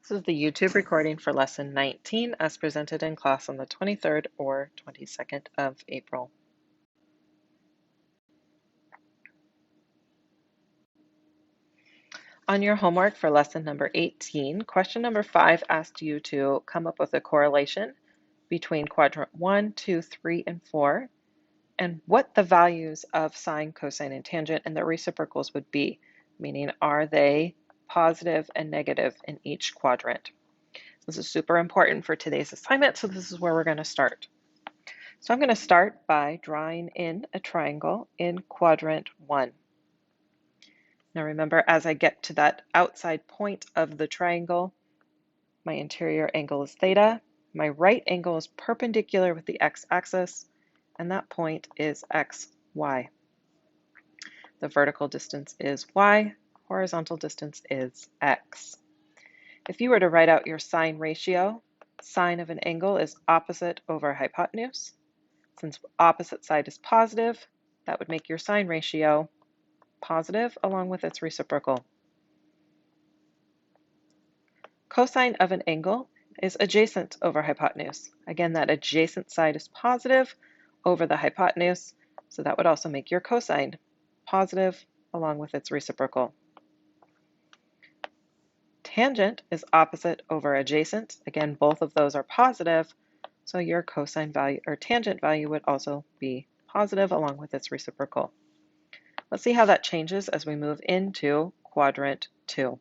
This is the YouTube recording for Lesson 19 as presented in class on the 23rd or 22nd of April. On your homework for lesson number 18, question number 5 asked you to come up with a correlation between quadrant 1, 2, 3, and 4, and what the values of sine, cosine, and tangent and their reciprocals would be, meaning are they positive and negative in each quadrant. This is super important for today's assignment, so this is where we're going to start. So I'm going to start by drawing in a triangle in quadrant 1. Now remember, as I get to that outside point of the triangle, my interior angle is theta, my right angle is perpendicular with the x-axis, and that point is xy. The vertical distance is y, horizontal distance is x. If you were to write out your sine ratio, sine of an angle is opposite over hypotenuse. Since opposite side is positive, that would make your sine ratio positive along with its reciprocal. Cosine of an angle is adjacent over hypotenuse. Again, that adjacent side is positive over the hypotenuse, so that would also make your cosine positive along with its reciprocal. Tangent is opposite over adjacent. Again, both of those are positive, so your cosine value or tangent value would also be positive along with its reciprocal. Let's see how that changes as we move into quadrant 2.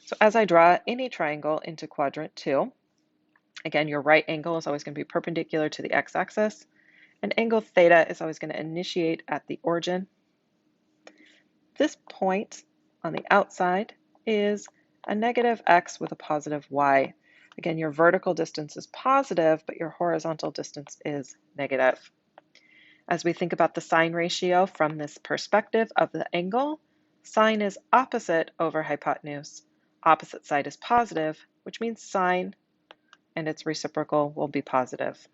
So as I draw any triangle into quadrant 2, again, your right angle is always going to be perpendicular to the x-axis, and angle theta is always going to initiate at the origin. This point on the outside is a negative x with a positive y. Again, your vertical distance is positive, but your horizontal distance is negative. As we think about the sine ratio from this perspective of the angle, sine is opposite over hypotenuse. Opposite side is positive, which means sine and its reciprocal will be positive.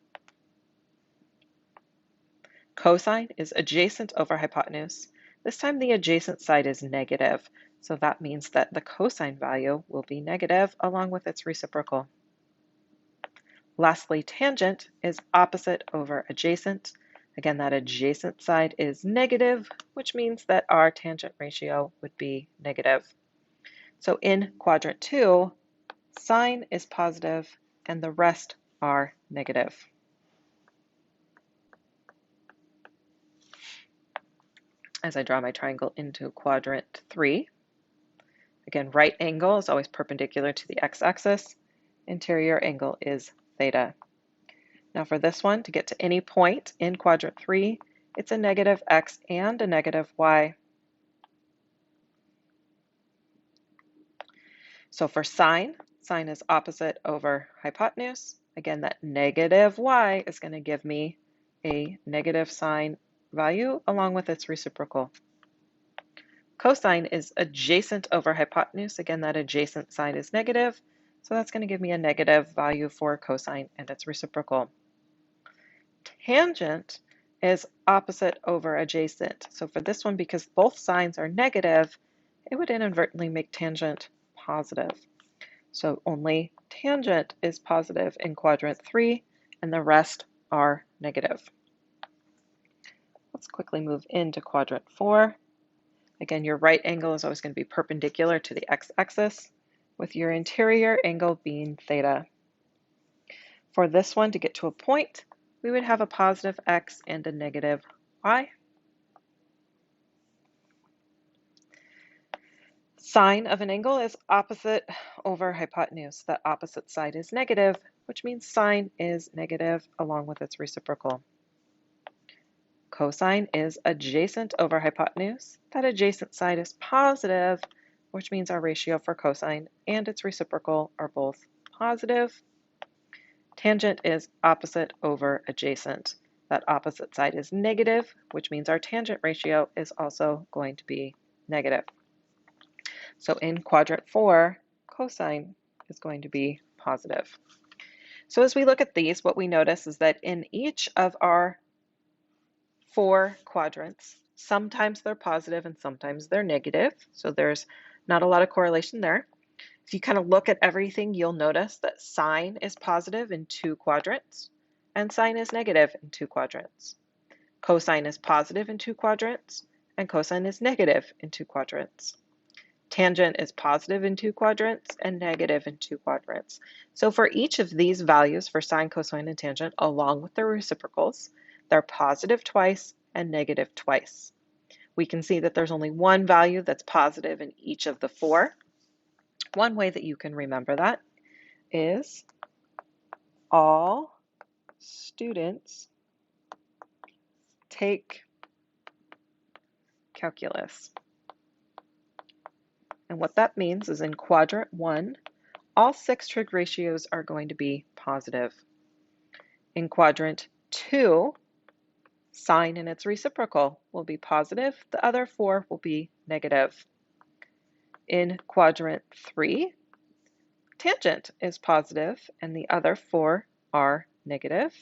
Cosine is adjacent over hypotenuse. This time the adjacent side is negative, so that means that the cosine value will be negative along with its reciprocal. Lastly, tangent is opposite over adjacent. Again, that adjacent side is negative, which means that our tangent ratio would be negative. So in quadrant 2, sine is positive and the rest are negative. As I draw my triangle into quadrant 3, again, right angle is always perpendicular to the x-axis. Interior angle is theta. Now for this one, to get to any point in quadrant 3, it's a negative x and a negative y. So for sine, sine is opposite over hypotenuse. Again, that negative y is going to give me a negative sine value along with its reciprocal. Cosine is adjacent over hypotenuse. Again, that adjacent side is negative, so that's going to give me a negative value for cosine and its reciprocal. Tangent is opposite over adjacent. So for this one, because both signs are negative, it would inadvertently make tangent positive. So only tangent is positive in quadrant 3, and the rest are negative. Let's quickly move into quadrant 4. Again, your right angle is always going to be perpendicular to the x-axis, with your interior angle being theta. For this one, to get to a point, we would have a positive x and a negative y. Sine of an angle is opposite over hypotenuse. The opposite side is negative, which means sine is negative along with its reciprocal. Cosine is adjacent over hypotenuse. That adjacent side is positive, which means our ratio for cosine and its reciprocal are both positive. Tangent is opposite over adjacent. That opposite side is negative, which means our tangent ratio is also going to be negative. So in quadrant 4, cosine is going to be positive. So as we look at these, what we notice is that in each of our 4 quadrants, sometimes they're positive and sometimes they're negative. So there's not a lot of correlation there. If you kind of look at everything, you'll notice that sine is positive in 2 quadrants and sine is negative in 2 quadrants. Cosine is positive in 2 quadrants and cosine is negative in 2 quadrants. Tangent is positive in 2 quadrants and negative in 2 quadrants. So for each of these values for sine, cosine, and tangent, along with their reciprocals, they're positive twice and negative twice. We can see that there's only one value that's positive in each of the 4. One way that you can remember that is all students take calculus. And what that means is in quadrant 1, all 6 trig ratios are going to be positive. In quadrant 2, sine and its reciprocal will be positive. The other 4 will be negative. In quadrant 3, tangent is positive and the other 4 are negative.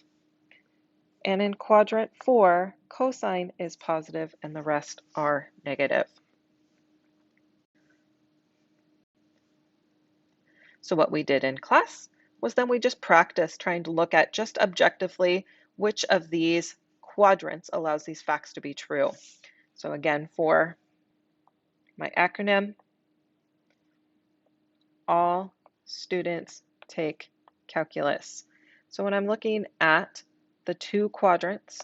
And in quadrant 4, cosine is positive and the rest are negative. So what we did in class was then we just practiced trying to look at just objectively which of these quadrants allows these facts to be true. So again, for my acronym, all students take calculus. So when I'm looking at the 2 quadrants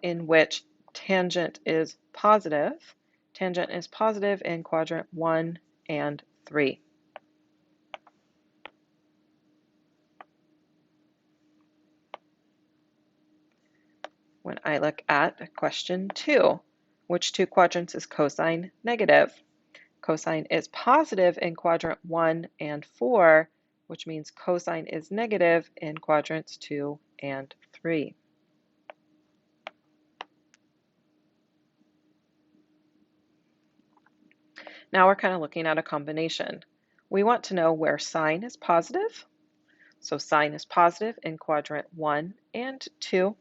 in which tangent is positive in quadrant 1 and 3. When I look at question 2, which 2 quadrants is cosine negative? Cosine is positive in quadrant 1 and 4, which means cosine is negative in quadrants 2 and 3. Now we're kind of looking at a combination. We want to know where sine is positive. So sine is positive in quadrant 1 and 2.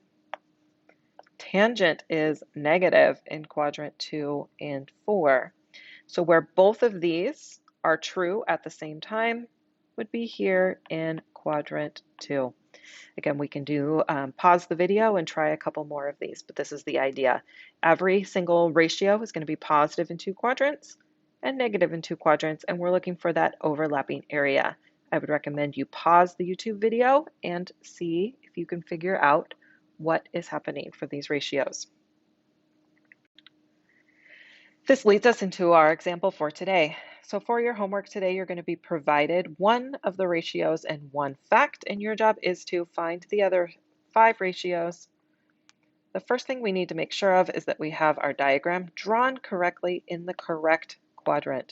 Tangent is negative in quadrant 2 and 4. So where both of these are true at the same time would be here in quadrant 2. Again, we can do pause the video and try a couple more of these, but this is the idea. Every single ratio is going to be positive in 2 quadrants and negative in 2 quadrants, and we're looking for that overlapping area. I would recommend you pause the YouTube video and see if you can figure out what is happening for these ratios. This leads us into our example for today. So for your homework today, you're going to be provided one of the ratios and one fact, and your job is to find the other 5 ratios. The first thing we need to make sure of is that we have our diagram drawn correctly in the correct quadrant.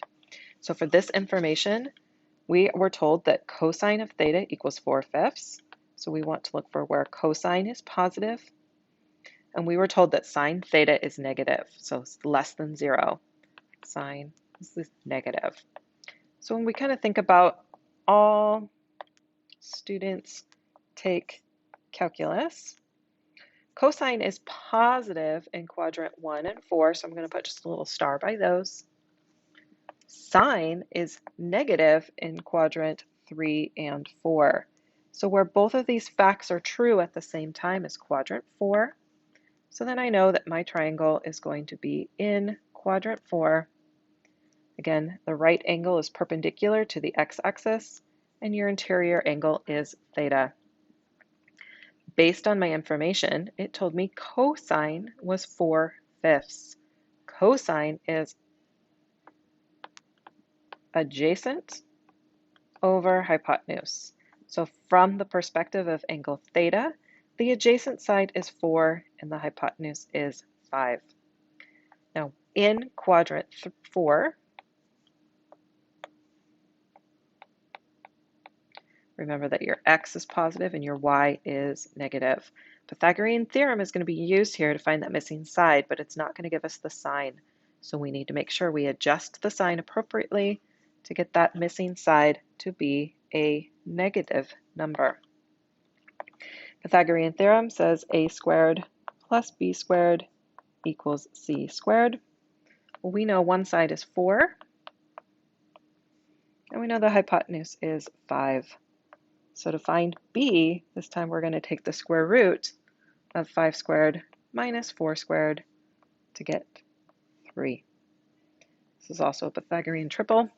So for this information, we were told that cosine of theta equals 4/5. So we want to look for where cosine is positive. And we were told that sine theta is negative, so it's less than 0. Sine is negative. So when we kind of think about all students take calculus, cosine is positive in quadrant 1 and 4, so I'm going to put just a little star by those. Sine is negative in quadrant 3 and 4. So where both of these facts are true at the same time is quadrant 4. So then I know that my triangle is going to be in quadrant 4. Again, the right angle is perpendicular to the x-axis, and your interior angle is theta. Based on my information, it told me cosine was 4/5. Cosine is adjacent over hypotenuse. So from the perspective of angle theta, the adjacent side is 4 and the hypotenuse is 5. Now in quadrant 4, remember that your x is positive and your y is negative. Pythagorean theorem is going to be used here to find that missing side, but it's not going to give us the sign. So we need to make sure we adjust the sign appropriately to get that missing side to be a negative number. Pythagorean theorem says a squared plus b squared equals c squared. Well, we know one side is 4 And we know the hypotenuse is 5. So to find b, this time we're going to take the square root of 5 squared minus 4 squared to get 3. This is also a Pythagorean triple.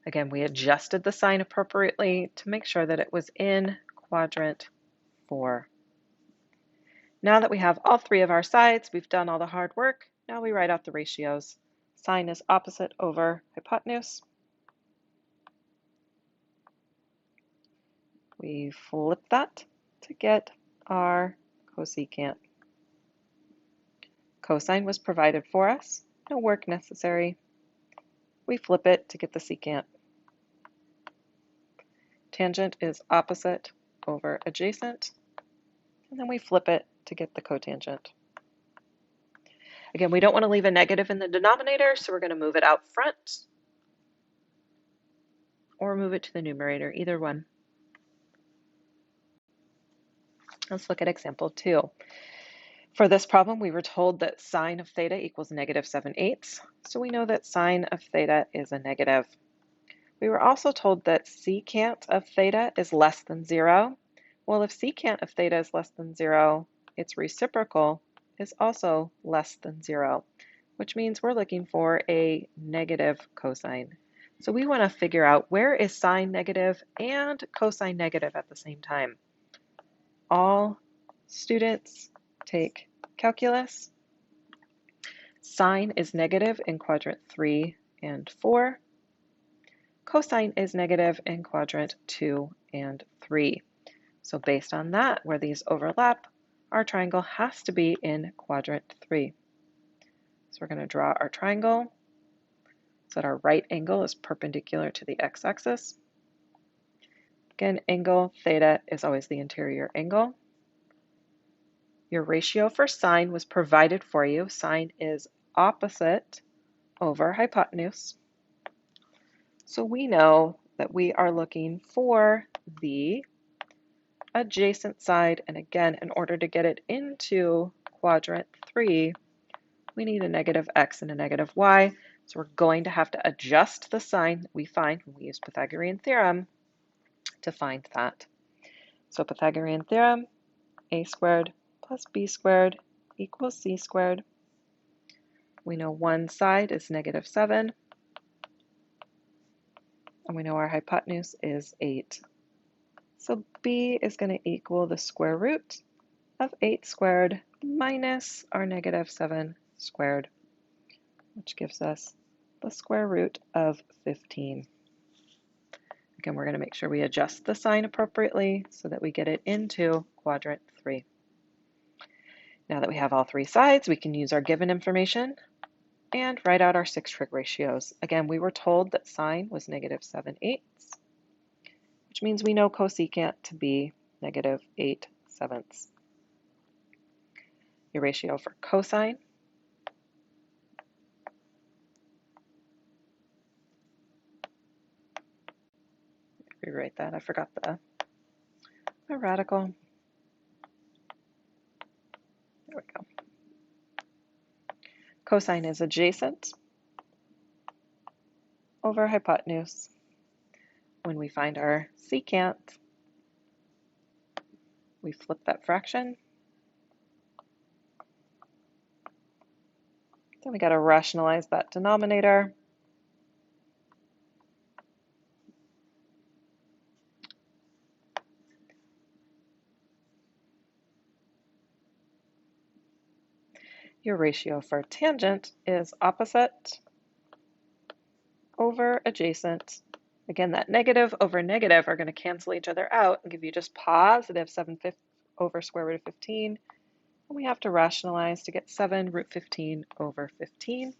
Again, we adjusted the sign appropriately to make sure that it was in quadrant 4. Now that we have all 3 of our sides, we've done all the hard work. Now we write out the ratios. Sine is opposite over hypotenuse. We flip that to get our cosecant. Cosine was provided for us, no work necessary. We flip it to get the secant. Tangent is opposite over adjacent, and then we flip it to get the cotangent. Again, we don't want to leave a negative in the denominator, so we're going to move it out front or move it to the numerator, either one. Let's look at example 2. For this problem, we were told that sine of theta equals negative 7/8, so we know that sine of theta is a negative. We were also told that secant of theta is less than 0. Well, if secant of theta is less than 0, its reciprocal is also less than 0, which means we're looking for a negative cosine. So we want to figure out where is sine negative and cosine negative at the same time. All students take calculus. Sine is negative in quadrant 3 and 4. Cosine is negative in quadrant 2 and 3. So based on that, where these overlap, our triangle has to be in quadrant 3. So we're going to draw our triangle so that our right angle is perpendicular to the x-axis. Again, angle theta is always the interior angle. Your ratio for sine was provided for you. Sine is opposite over hypotenuse. So we know that we are looking for the adjacent side, and again, in order to get it into quadrant 3, we need a negative x and a negative y, so we're going to have to adjust the sign that we find when we use Pythagorean Theorem to find that. So Pythagorean Theorem, a squared plus b squared equals c squared. We know one side is negative 7, and we know our hypotenuse is 8. So b is going to equal the square root of 8 squared minus our negative 7 squared, which gives us the square root of 15. Again, we're going to make sure we adjust the sign appropriately so that we get it into quadrant 3. Now that we have all 3 sides, we can use our given information and write out our 6 trig ratios. Again, we were told that sine was negative 7/8, which means we know cosecant to be negative 8/7. Your ratio for cosine rewrite that, I forgot the radical. There we go. Cosine is adjacent over hypotenuse. When we find our secant, we flip that fraction. Then we got to rationalize that denominator. Your ratio for tangent is opposite over adjacent. Again, that negative over negative are going to cancel each other out and give you just positive 7/5 over square root of 15. And we have to rationalize to get 7 root 15 over 15.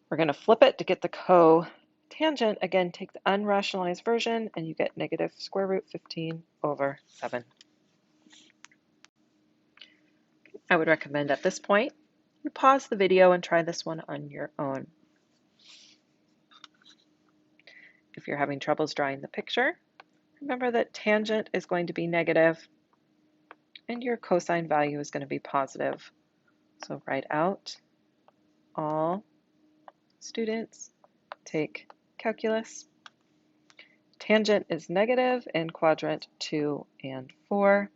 We're going to flip it to get the cotangent. Again, take the unrationalized version and you get negative square root 15 over 7. I would recommend at this point you pause the video and try this one on your own. If you're having troubles drawing the picture, remember that tangent is going to be negative and your cosine value is going to be positive. So write out all students take calculus. Tangent is negative in quadrant 2 and 4.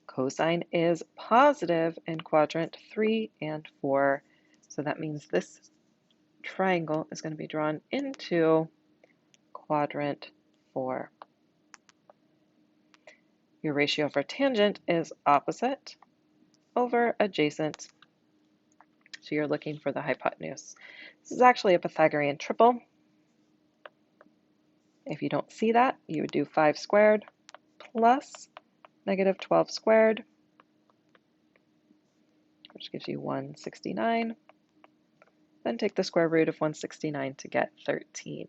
Cosine is positive in quadrant 3 and 4. So that means this triangle is going to be drawn into quadrant 4. Your ratio for tangent is opposite over adjacent. So you're looking for the hypotenuse. This is actually a Pythagorean triple. If you don't see that, you would do 5 squared plus negative 12 squared, which gives you 169. Then take the square root of 169 to get 13.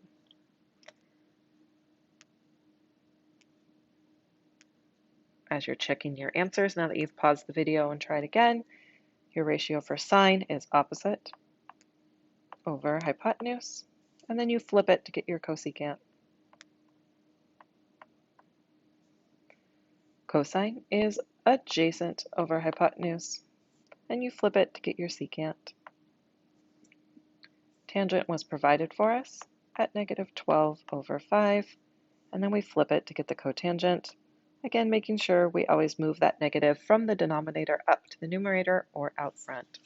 As you're checking your answers, now that you've paused the video and tried again, your ratio for sine is opposite over hypotenuse, and then you flip it to get your cosecant. Cosine is adjacent over hypotenuse, and you flip it to get your secant. Tangent was provided for us at negative 12 over 5, and then we flip it to get the cotangent, again making sure we always move that negative from the denominator up to the numerator or out front.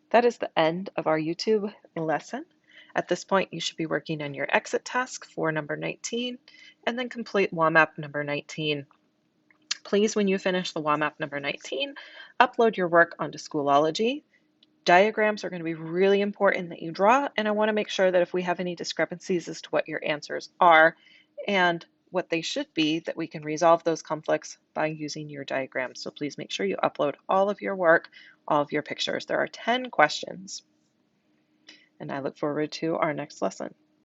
That is the end of our YouTube lesson. At this point, you should be working on your exit task for number 19, and then complete WAMAP number 19. Please, when you finish the WAMAP number 19, upload your work onto Schoolology. Diagrams are going to be really important that you draw, and I want to make sure that if we have any discrepancies as to what your answers are and what they should be, that we can resolve those conflicts by using your diagrams. So please make sure you upload all of your work, all of your pictures. There are 10 questions, and I look forward to our next lesson.